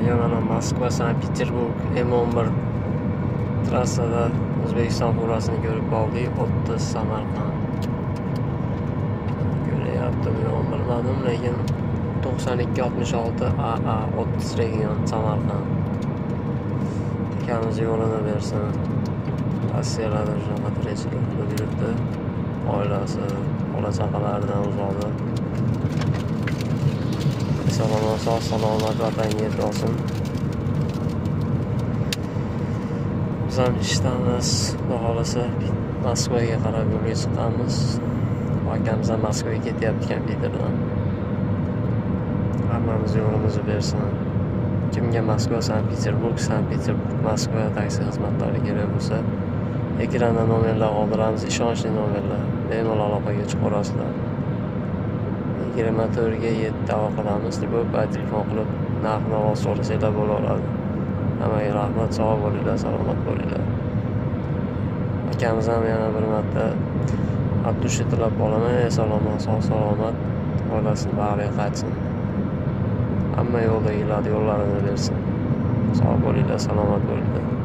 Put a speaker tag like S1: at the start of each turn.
S1: Bunga mana Moskva Sankt-Peterburg M11 trassada O'zbekiston fuqarosini ko'rib qoldik. 30 Samarqand. Ko'ryapti bu yo'l bilmadim, lekin 9266 AA 30 region Samarqand. Akamiz yo'lini bersin. Rossiyalarda shunaqa tirikchilik qilib yuribdi. Oilasi, bola-chaqalaridan uzoqda. Sog' salomat vatanga yetkazsin. Biz ham ishdamiz, xudo xolasa Moskvaga qarab yo'lga chiqqanmiz. Akamiz ham Moskvaga ketyapti kompyuterdan. Hammamiz yo'limizni bersin. Kimga Moskva, Sankt-Peterburg, Moskva taksi xizmatlari kerak bo'lsa, ekranda nomerlar qoldiramiz, ishonchli nomerlar. Bemalol aloqaga chiqarasizlar. 24 ga 7 aloqadamiz deb telefon qilib narx-navo so'rasanglar bo'laveradi. Hammaga rahmat, sog' bo'linglar, salomat bo'linglar. Akamiz ham yana bir marta Abdushi tilab qolaman, sog' salomat, oilasini bag'riga qaytsin. Hamma yo'ldagilar yo'llarini bersin. Sog' bo'linglar, salomat bo'linglar.